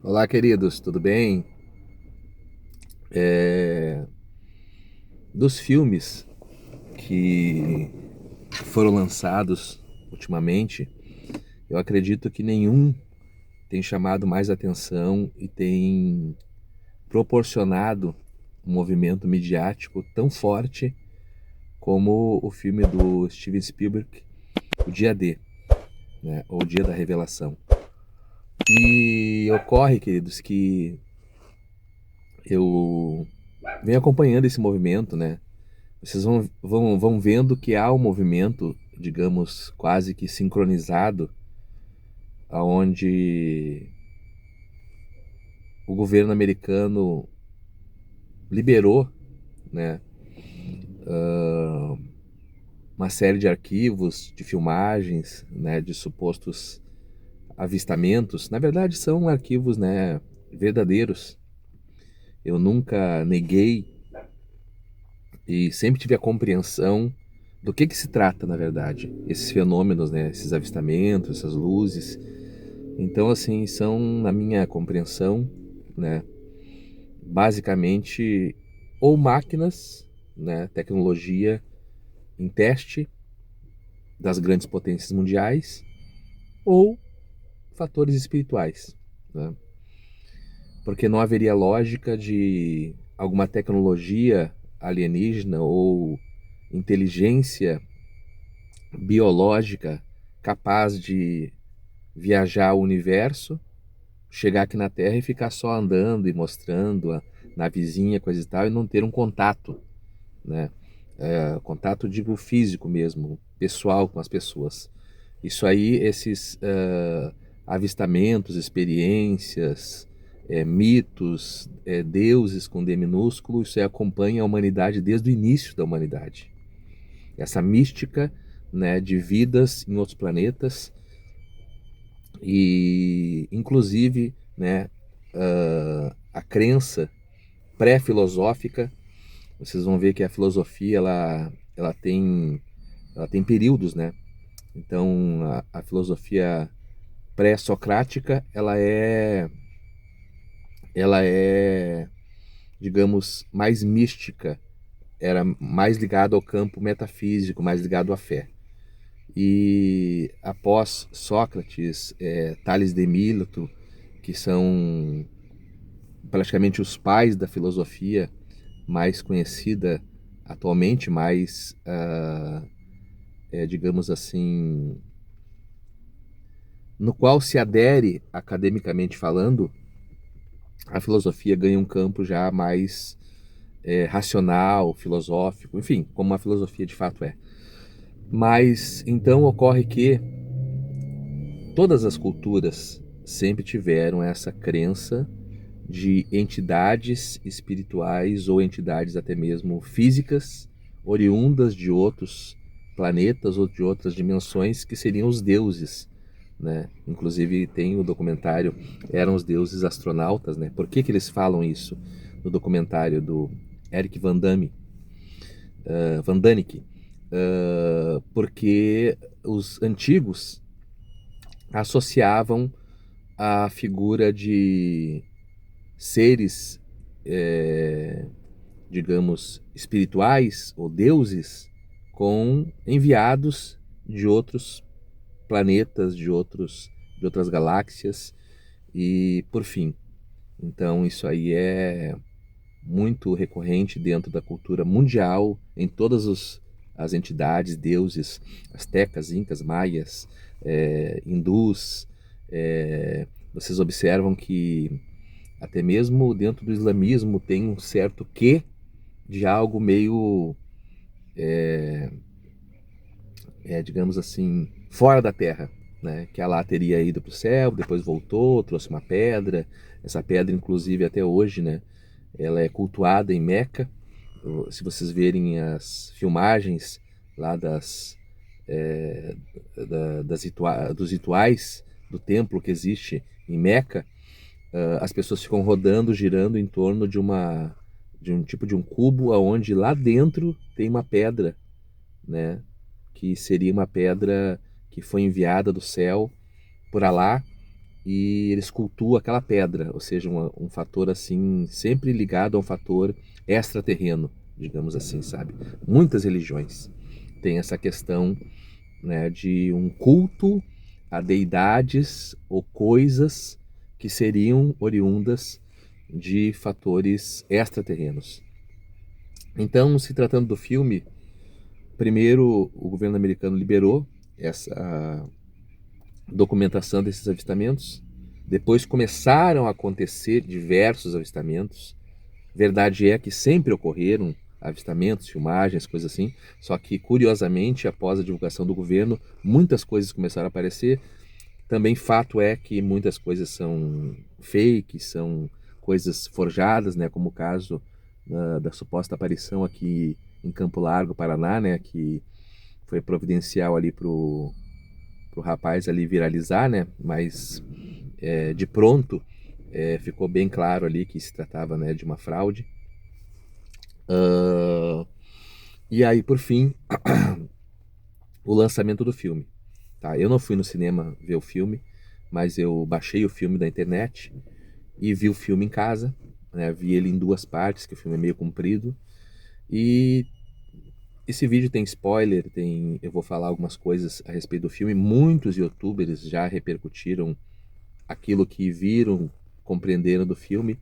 Olá, queridos, tudo bem? É, Dos filmes que foram lançados ultimamente, eu acredito que nenhum tem chamado mais atenção e tem proporcionado um movimento midiático tão forte como o filme do Steven Spielberg, O Dia D, né? Ou O Dia da Revelação. E ocorre, queridos, que eu venho acompanhando esse movimento, né? Vocês vão vendo que há um movimento, digamos, quase que sincronizado, aonde o governo americano liberou, né, uma série de arquivos, de filmagens, né, de supostos avistamentos. Na verdade, são arquivos, né, verdadeiros. Eu nunca neguei e sempre tive a compreensão do que se trata, na verdade, esses fenômenos, né, esses avistamentos, essas luzes. Então, assim, são, na minha compreensão, né, basicamente ou máquinas, né, tecnologia em teste das grandes potências mundiais, ou fatores espirituais, né? Porque não haveria lógica de alguma tecnologia alienígena ou inteligência biológica capaz de viajar o universo, chegar aqui na Terra e ficar só andando e mostrando a navezinha, coisa e tal, e não ter um contato, né? Contato, digo, físico mesmo, pessoal com as pessoas. Isso aí, esses avistamentos, experiências, mitos, deuses com D minúsculo, isso aí acompanha a humanidade desde o início da humanidade. Essa mística, né, de vidas em outros planetas e, inclusive, né, a crença pré-filosófica. Vocês vão ver que a filosofia ela tem períodos, né? Então a filosofia pré-socrática ela é, digamos, mais mística, era mais ligado ao campo metafísico, mais ligado à fé. E após Sócrates, Tales de Mileto, que são praticamente os pais da filosofia mais conhecida atualmente, mais, digamos assim, no qual se adere academicamente falando, a filosofia ganha um campo já mais racional, filosófico, enfim, como a filosofia de fato é. Mas então ocorre que todas as culturas sempre tiveram essa crença de entidades espirituais ou entidades até mesmo físicas, oriundas de outros planetas ou de outras dimensões, que seriam os deuses, né? Inclusive tem o documentário Eram os Deuses Astronautas, né? Por que eles falam isso no documentário do Eric Van Damme, Van Daniken? Porque os antigos associavam a figura de seres, digamos, espirituais ou deuses com enviados de outros planetas, de outras galáxias e por fim. Então isso aí é muito recorrente dentro da cultura mundial, em as entidades, deuses, astecas, incas, maias, hindus. Vocês observam que até mesmo dentro do islamismo tem um certo quê de algo meio, digamos assim, fora da terra, né? Que Allah teria ido para o céu, depois voltou, trouxe uma pedra. Essa pedra, inclusive, até hoje, né? Ela é cultuada em Meca. Se vocês verem as filmagens lá dos rituais do templo que existe em Meca, as pessoas ficam rodando, girando em torno de um tipo de um cubo, aonde lá dentro tem uma pedra, né? Que seria uma pedra que foi enviada do céu por Alá e eles cultuam aquela pedra, ou seja, um fator assim, sempre ligado a um fator extraterreno, digamos assim, sabe? Muitas religiões têm essa questão, né, de um culto a deidades ou coisas que seriam oriundas de fatores extraterrenos. Então, se tratando do filme, primeiro o governo americano liberou essa documentação desses avistamentos, depois começaram a acontecer diversos avistamentos. Verdade é que sempre ocorreram avistamentos, filmagens, coisas assim, só que curiosamente, após a divulgação do governo, muitas coisas começaram a aparecer. Também fato é que muitas coisas são fake, são coisas forjadas, né, como o caso da suposta aparição aqui em Campo Largo, Paraná, né, que foi providencial ali pro rapaz ali viralizar, né, mas de pronto ficou bem claro ali que se tratava, né, de uma fraude. E aí, por fim, o lançamento do filme. Tá? Eu não fui no cinema ver o filme, mas eu baixei o filme da internet e vi o filme em casa, né? Vi ele em duas partes, que o filme é meio comprido. E esse vídeo tem spoiler, eu vou falar algumas coisas a respeito do filme. Muitos youtubers já repercutiram aquilo que viram, compreenderam do filme.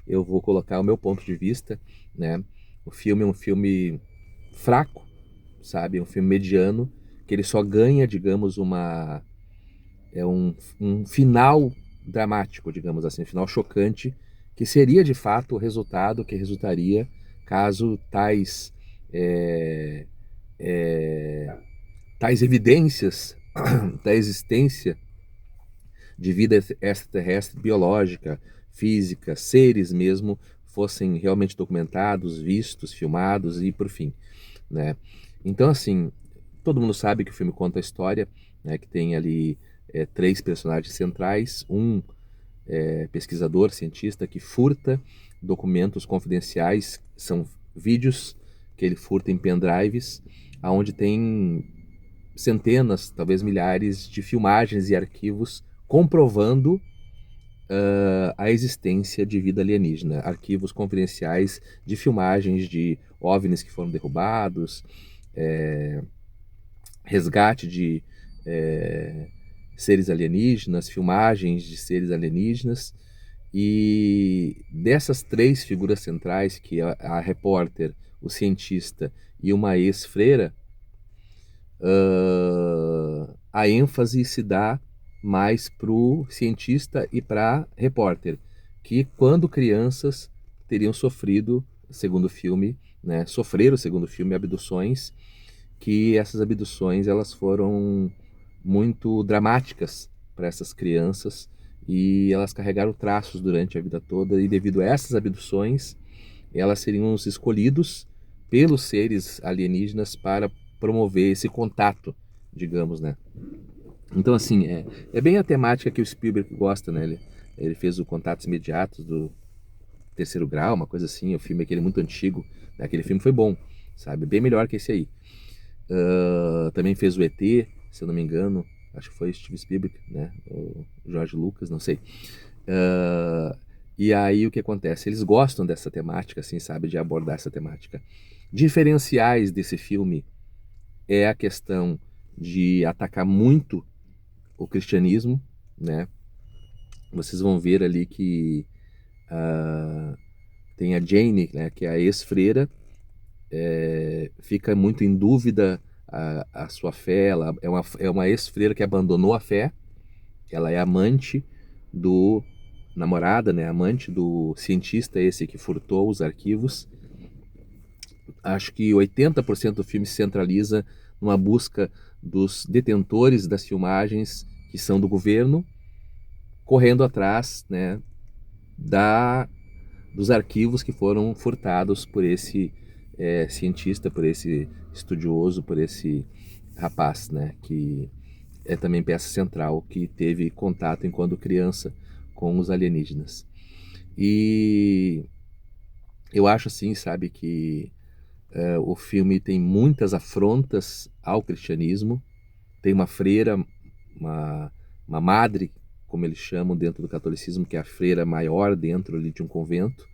Eu vou colocar o meu ponto de vista, né? O filme é um filme fraco, sabe? É um filme mediano, que ele só ganha, digamos, um final dramático, digamos assim, um final chocante, que seria de fato o resultado que resultaria caso é, é, tais evidências da existência de vida extraterrestre, biológica, física, seres mesmo, fossem realmente documentados, vistos, filmados e por fim, né? Então, assim, todo mundo sabe que o filme conta a história, né, que tem ali três personagens centrais, um pesquisador, cientista, que furta documentos confidenciais, são vídeos que ele furta em pendrives, onde tem centenas, talvez milhares de filmagens e arquivos comprovando a existência de vida alienígena, arquivos confidenciais de filmagens de OVNIs que foram derrubados, resgate de seres alienígenas, filmagens de seres alienígenas. E dessas três figuras centrais, que é a repórter, o cientista e uma ex-freira, a ênfase se dá mais para o cientista e para a repórter, que quando crianças teriam sofrido, segundo o filme, né, sofreram, segundo o filme, abduções, que essas abduções elas foram muito dramáticas para essas crianças e elas carregaram traços durante a vida toda, e devido a essas abduções elas seriam os escolhidos pelos seres alienígenas para promover esse contato, digamos, né? Então, assim, é bem a temática que o Spielberg gosta, né? Ele fez o Contatos Imediatos do Terceiro Grau, uma coisa assim. O filme é aquele muito antigo, né? Aquele filme foi bom, sabe? Bem melhor que esse aí. Também fez o ET, se eu não me engano. Acho que foi Steven Spielberg, né? O George Lucas, não sei. E aí o que acontece? Eles gostam dessa temática, assim, sabe? De abordar essa temática. Diferenciais desse filme é a questão de atacar muito o cristianismo, né? Vocês vão ver ali que tem a Jane, né, que é a ex-freira, fica muito em dúvida a sua fé. Ela é uma ex-freira que abandonou a fé. Ela é amante do namorada, né, amante do cientista esse que furtou os arquivos. Acho que 80% do filme se centraliza numa busca dos detentores das filmagens que são do governo, correndo atrás, né, dos arquivos que foram furtados por esse cientista, por esse estudioso, por esse rapaz, né, que é também peça central, que teve contato enquanto criança com os alienígenas. E eu acho assim, sabe, que o filme tem muitas afrontas ao cristianismo. Tem uma freira, uma madre como eles chamam dentro do catolicismo, que é a freira maior dentro ali de um convento,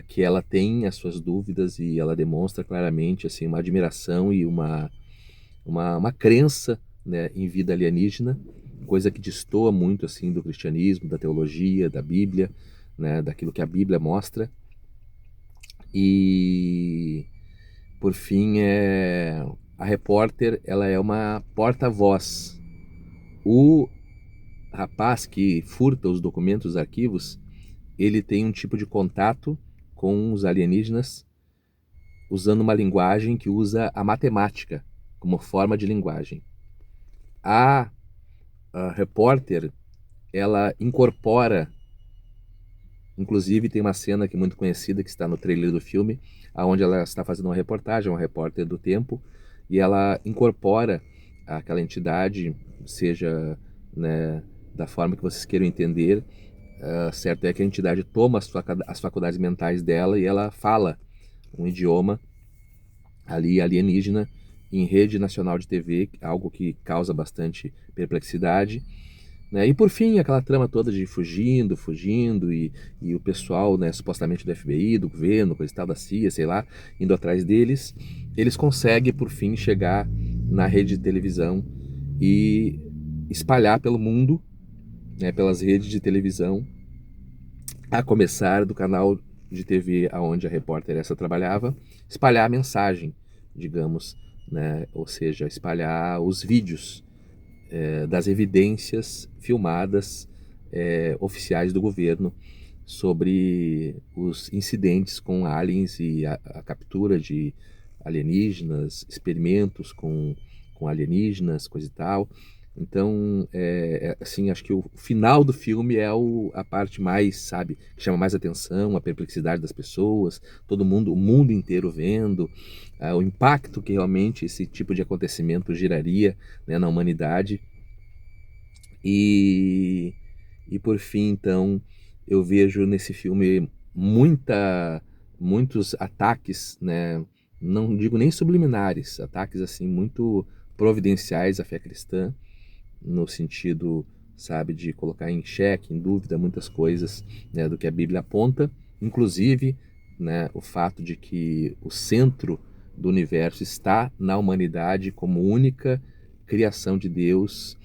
que ela tem as suas dúvidas e ela demonstra claramente assim, uma admiração e uma crença, né, em vida alienígena, coisa que destoa muito assim do cristianismo, da teologia, da Bíblia, né, daquilo que a Bíblia mostra. E por fim, a repórter, ela é uma porta-voz. O rapaz que furta os documentos, os arquivos, ele tem um tipo de contato com os alienígenas usando uma linguagem que usa a matemática como forma de linguagem. A repórter, ela incorpora, inclusive tem uma cena que é muito conhecida, que está no trailer do filme, onde ela está fazendo uma reportagem, uma repórter do Tempo, e ela incorpora aquela entidade, seja, né, da forma que vocês queiram entender. Certo é que a entidade toma as faculdades mentais dela e ela fala um idioma ali alienígena em rede nacional de TV, algo que causa bastante perplexidade, né? E por fim, aquela trama toda de fugindo, e o pessoal, né, supostamente do FBI, do governo, coisa e tal, da CIA, sei lá, indo atrás deles. Eles conseguem, por fim, chegar na rede de televisão e espalhar pelo mundo, né, pelas redes de televisão, a começar do canal de TV aonde a repórter essa trabalhava, espalhar a mensagem, digamos, né, ou seja, espalhar os vídeos das evidências filmadas oficiais do governo sobre os incidentes com aliens e a captura de alienígenas, experimentos com alienígenas, coisa e tal. Então, assim, acho que o final do filme é a parte mais, sabe, que chama mais atenção, a perplexidade das pessoas, todo mundo, o mundo inteiro vendo, o impacto que realmente esse tipo de acontecimento geraria, né, na humanidade. E, e por fim, então, eu vejo nesse filme muitos ataques, né? Não digo nem subliminares, ataques assim muito providenciais à fé cristã, no sentido, sabe, de colocar em xeque, em dúvida muitas coisas, né, do que a Bíblia aponta, inclusive, né, o fato de que o centro do universo está na humanidade como única criação de Deus,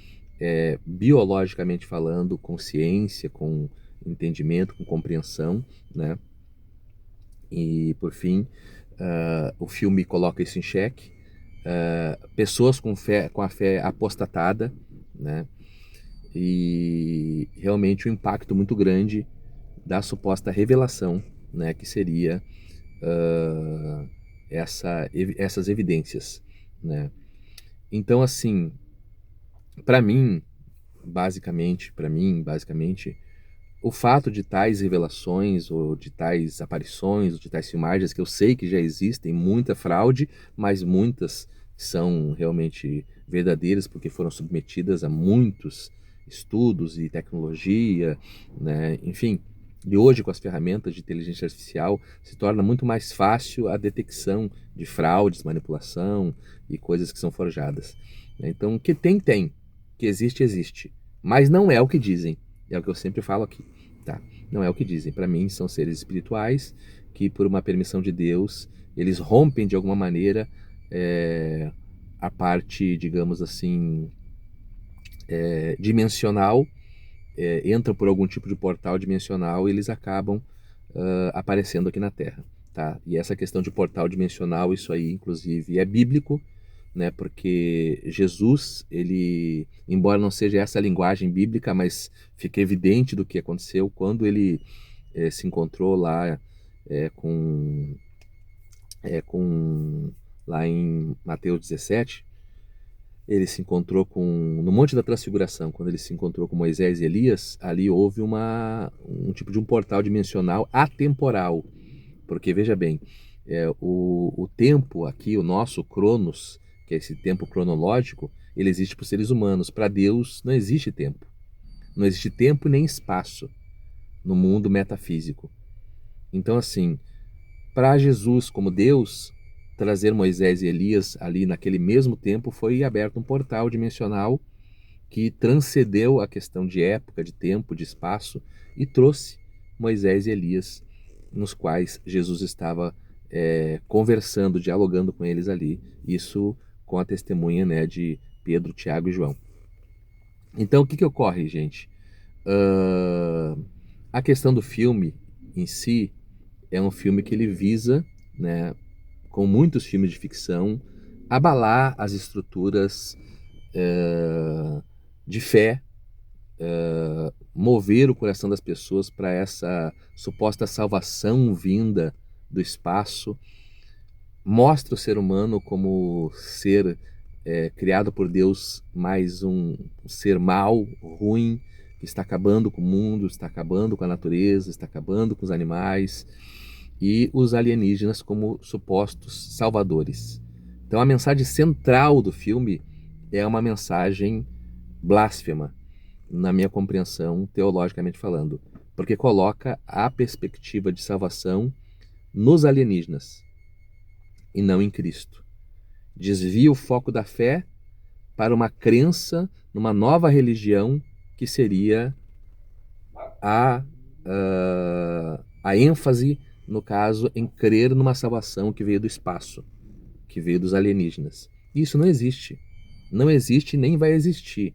biologicamente falando, com ciência, com entendimento, com compreensão, né? E por fim, o filme coloca isso em xeque. Pessoas com a fé apostatada, né? E realmente um impacto muito grande da suposta revelação, né? Que seria essas evidências, né? Então, assim, para mim, basicamente, o fato de tais revelações, ou de tais aparições, ou de tais filmagens, que eu sei que já existem, muita fraude, mas muitas são realmente verdadeiras, porque foram submetidas a muitos estudos e tecnologia, né? Enfim, e hoje com as ferramentas de inteligência artificial se torna muito mais fácil a detecção de fraudes, manipulação e coisas que são forjadas. Então, o que tem, que existe, mas não é o que dizem. É o que eu sempre falo aqui, tá? Não é o que dizem. Para mim, são seres espirituais que, por uma permissão de Deus, eles rompem de alguma maneira a parte, digamos assim, dimensional, entram por algum tipo de portal dimensional e eles acabam aparecendo aqui na Terra, tá? E essa questão de portal dimensional, isso aí, inclusive, é bíblico, né? Porque Jesus, ele, embora não seja essa a linguagem bíblica, mas fica evidente do que aconteceu quando ele se encontrou lá com lá em Mateus 17. Ele se encontrou no Monte da Transfiguração, quando ele se encontrou com Moisés e Elias, ali houve um tipo de um portal dimensional atemporal, porque veja bem, o tempo aqui, o nosso Cronos, que é esse tempo cronológico, ele existe para os seres humanos. Para Deus não existe tempo. Não existe tempo nem espaço no mundo metafísico. Então, assim, para Jesus como Deus, trazer Moisés e Elias ali naquele mesmo tempo foi aberto um portal dimensional, que transcendeu a questão de época, de tempo, de espaço e trouxe Moisés e Elias, nos quais Jesus estava conversando, dialogando com eles ali, isso com a testemunha, né, de Pedro, Tiago e João. Então, o que ocorre, gente? A questão do filme em si é um filme que ele visa, né, com muitos filmes de ficção, abalar as estruturas de fé, mover o coração das pessoas para essa suposta salvação vinda do espaço, mostra o ser humano como ser criado por Deus, mais um ser mau, ruim, que está acabando com o mundo, está acabando com a natureza, está acabando com os animais, e os alienígenas como supostos salvadores. Então a mensagem central do filme é uma mensagem blasfema, na minha compreensão, teologicamente falando, porque coloca a perspectiva de salvação nos alienígenas e não em Cristo. Desvia o foco da fé para uma crença numa nova religião que seria a ênfase, no caso, em crer numa salvação que veio do espaço, que veio dos alienígenas. Isso não existe. Não existe nem vai existir.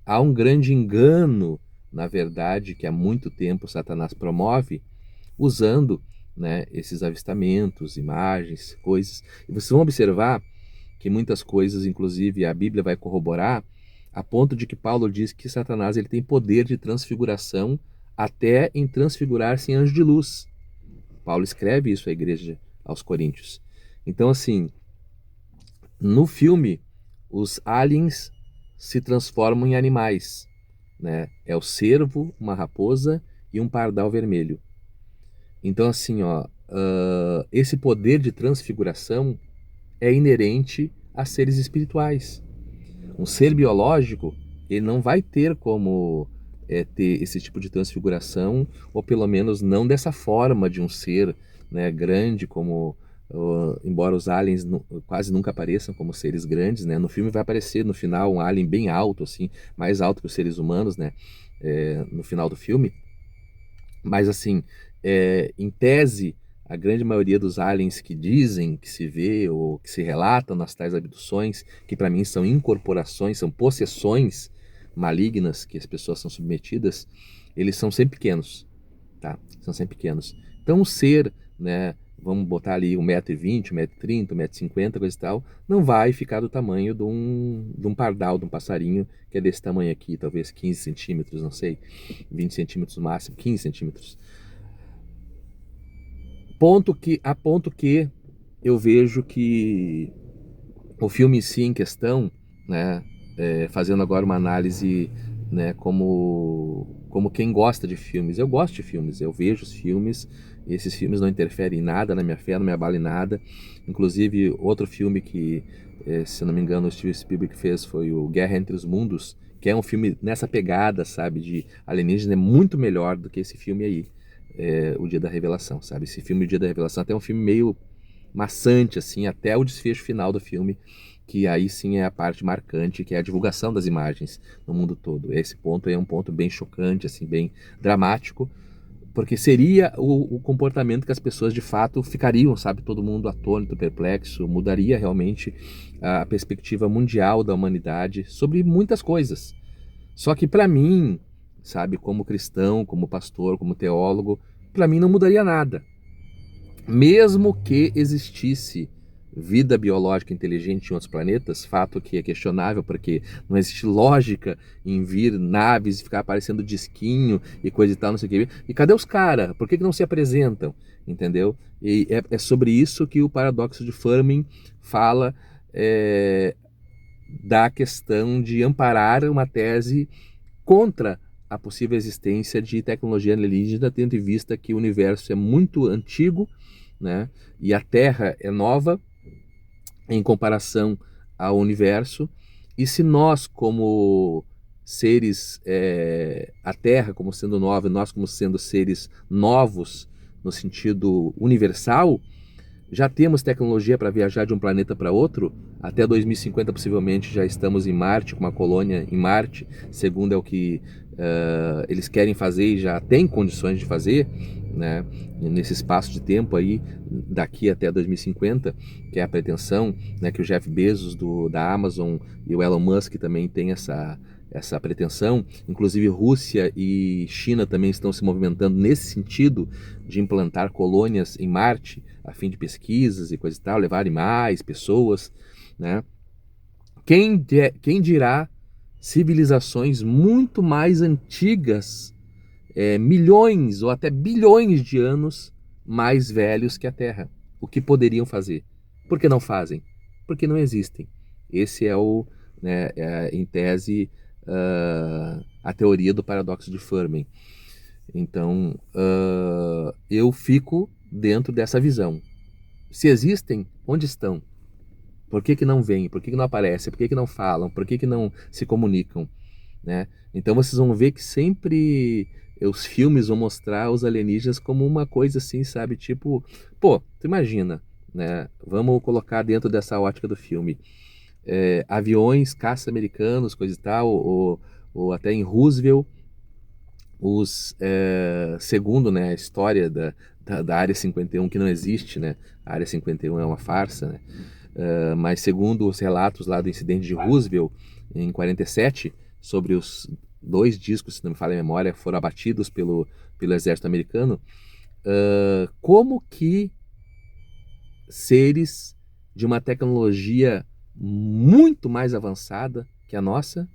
Há um grande engano, na verdade, que há muito tempo Satanás promove, usando, né, esses avistamentos, imagens, coisas. E vocês vão observar que muitas coisas, inclusive a Bíblia vai corroborar, a ponto de que Paulo diz que Satanás ele tem poder de transfiguração até em transfigurar-se em anjo de luz. Paulo escreve isso à igreja, aos Coríntios. Então, assim, no filme, os aliens se transformam em animais, né? É o cervo, uma raposa e um pardal vermelho. Então, assim, esse poder de transfiguração é inerente a seres espirituais. Um ser biológico, ele não vai ter como ter esse tipo de transfiguração, ou pelo menos não dessa forma de um ser, né, grande, como embora os aliens quase nunca apareçam como seres grandes, né? No filme vai aparecer no final um alien bem alto, assim, mais alto que os seres humanos, né? No final do filme. Mas assim, em tese, a grande maioria dos aliens que dizem que se vê ou que se relatam nas tais abduções, que para mim são incorporações, são possessões malignas que as pessoas são submetidas, eles são sempre pequenos, tá? São sempre pequenos. Então, um ser, né, vamos botar ali 1,20 m, 1,30 m, 1,50 m, coisa e tal, não vai ficar do tamanho de um pardal, de um passarinho, que é desse tamanho aqui, talvez 15 centímetros, não sei, 20 centímetros no máximo, 15 centímetros. A ponto que eu vejo que o filme em si em questão, né, fazendo agora uma análise, né, como quem gosta de filmes. Eu gosto de filmes, eu vejo os filmes, e esses filmes não interferem em nada na minha fé, não me abalam em nada. Inclusive, outro filme que, se não me engano, o Steven Spielberg fez foi o Guerra Entre os Mundos, que é um filme nessa pegada, sabe, de alienígena, é muito melhor do que esse filme aí, O Dia da Revelação, sabe? Esse filme, O Dia da Revelação, até é um filme meio maçante, assim, até o desfecho final do filme, que aí sim é a parte marcante, que é a divulgação das imagens no mundo todo. Esse ponto é um ponto bem chocante, assim, bem dramático, porque seria o comportamento que as pessoas de fato ficariam, sabe, todo mundo atônito, perplexo, mudaria realmente a perspectiva mundial da humanidade sobre muitas coisas. Só que para mim, sabe, como cristão, como pastor, como teólogo, para mim não mudaria nada. Mesmo que existisse vida biológica inteligente em outros planetas, fato que é questionável porque não existe lógica em vir naves e ficar aparecendo disquinho e coisa e tal, não sei o que. E cadê os caras? Por que não se apresentam? Entendeu? E é sobre isso que o paradoxo de Fermi fala, da questão de amparar uma tese contra a possível existência de tecnologia alienígena, tendo em vista que o universo é muito antigo, né? E a Terra é nova em comparação ao universo. E se nós, como seres, a Terra como sendo nova, e nós como sendo seres novos no sentido universal, Já temos tecnologia para viajar de um planeta para outro. Até 2050, possivelmente, já estamos em Marte, com uma colônia em Marte, segundo é o que eles querem fazer e já têm condições de fazer, né? Nesse espaço de tempo aí, daqui até 2050, que é a pretensão, né, que o Jeff Bezos da Amazon e o Elon Musk também têm essa pretensão. Inclusive Rússia e China também estão se movimentando nesse sentido de implantar colônias em Marte a fim de pesquisas e coisa e tal, levar animais, pessoas, né? Quem dirá civilizações muito mais antigas, milhões ou até bilhões de anos mais velhos que a Terra? O que poderiam fazer? Por que não fazem? Porque não existem. Esse é né, em tese, a teoria do paradoxo de Fermi. Então, eu fico dentro dessa visão. Se existem, onde estão? Por que não vêm? Por que não aparecem? Por que não falam? Por que não se comunicam? Né? Então vocês vão ver que sempre os filmes vão mostrar os alienígenas como uma coisa assim, sabe? Tipo, pô, tu imagina, né? Vamos colocar dentro dessa ótica do filme. Aviões, caças americanos, coisa e tal, ou até em Roosevelt, segundo, né, a história da Área 51, que não existe, né? A Área 51 é uma farsa, né? Mas segundo os relatos lá do incidente de Roosevelt, em 47, sobre os 2 discos, se não me falha a memória, foram abatidos pelo exército americano, como que seres de uma tecnologia muito mais avançada que a nossa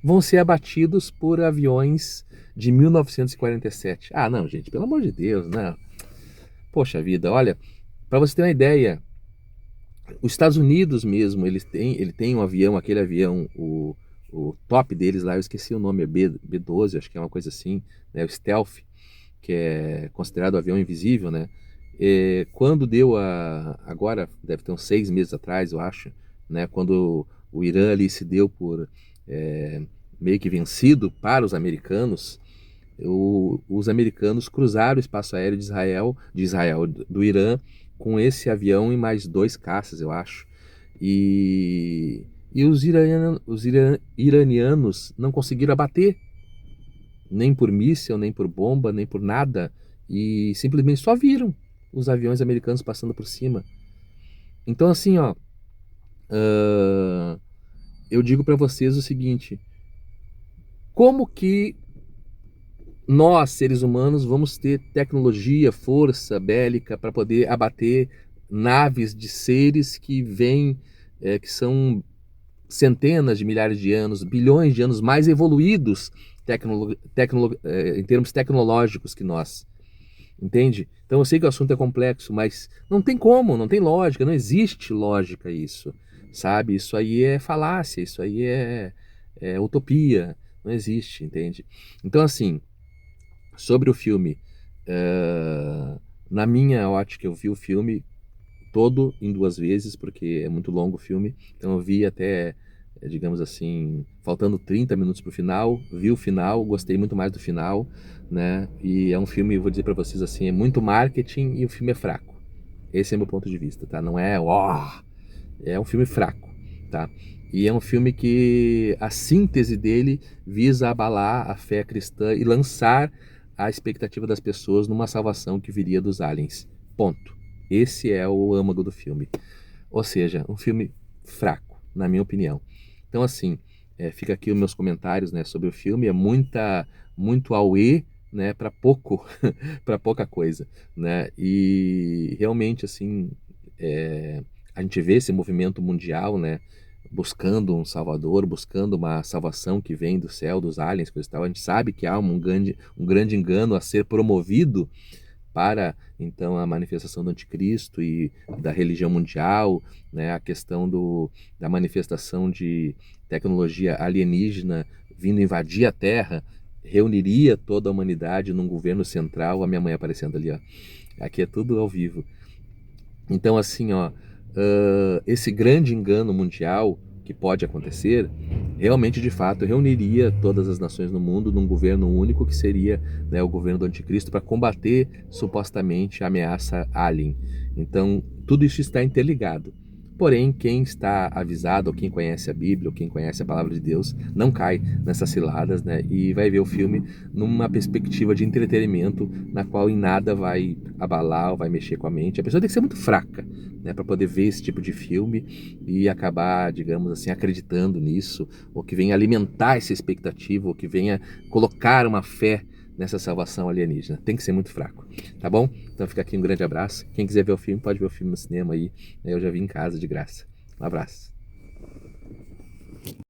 vão ser abatidos por aviões de 1947. Ah, não, gente, pelo amor de Deus, né? Poxa vida, olha, para você ter uma ideia, os Estados Unidos mesmo, ele tem um avião, aquele avião, o top deles lá, eu esqueci o nome, é B-12, acho que é uma coisa assim, né, o Stealth, que é considerado um avião invisível, né? Quando deu agora, deve ter uns 6 meses atrás, eu acho, né, quando o Irã ali se deu por meio que vencido para os americanos, os americanos cruzaram o espaço aéreo do Irã, com esse avião e mais 2 caças, eu acho. E os iranianos não conseguiram abater, nem por míssil, nem por bomba, nem por nada, e simplesmente só viram os aviões americanos passando por cima. Então, assim, ó, eu digo para vocês o seguinte: como que nós, seres humanos, vamos ter tecnologia, força bélica para poder abater naves de seres que vêm, que são centenas de milhares de anos, bilhões de anos mais evoluídos em termos tecnológicos que nós? Entende? Então eu sei que o assunto é complexo, mas não tem como, não tem lógica, não existe lógica isso, sabe? Isso aí é falácia, isso aí é utopia, não existe, entende? Então, assim, sobre o filme, na minha ótica, eu vi o filme todo em 2 vezes, porque é muito longo o filme, então eu vi até, digamos assim, faltando 30 minutos para o final, vi o final, gostei muito mais do final, né? E é um filme, vou dizer para vocês assim, é muito marketing e o filme é fraco. Esse é meu ponto de vista, tá? Não é, é um filme fraco, tá? E é um filme que a síntese dele visa abalar a fé cristã e lançar a expectativa das pessoas numa salvação que viria dos aliens. Ponto. Esse é o âmago do filme. Ou seja, um filme fraco, na minha opinião. Então, assim, fica aqui os meus comentários, né, sobre o filme. É muito auê, né, para pouco, para pouca coisa, né? E realmente, assim, a gente vê esse movimento mundial, né, buscando um salvador, buscando uma salvação que vem do céu, dos aliens, coisa e tal. A gente sabe que há um grande engano a ser promovido para, então, a manifestação do anticristo e da religião mundial, né, a questão da manifestação de tecnologia alienígena vindo invadir a Terra, reuniria toda a humanidade num governo central. A minha mãe aparecendo ali, ó. Aqui é tudo ao vivo. Então, assim, ó, esse grande engano mundial que pode acontecer, realmente, de fato, reuniria todas as nações no mundo num governo único, que seria, né, o governo do anticristo, para combater supostamente a ameaça alien. Então, tudo isso está interligado. Porém, quem está avisado, ou quem conhece a Bíblia, ou quem conhece a palavra de Deus, não cai nessas ciladas, né? E vai ver o filme numa perspectiva de entretenimento, na qual em nada vai abalar ou vai mexer com a mente. A pessoa tem que ser muito fraca, né, para poder ver esse tipo de filme e acabar, digamos assim, acreditando nisso, ou que venha alimentar essa expectativa, ou que venha colocar uma fé nessa salvação alienígena. Tem que ser muito fraco, tá bom? Então fica aqui um grande abraço. Quem quiser ver o filme, pode ver o filme no cinema aí. Eu já vi em casa de graça. Um abraço.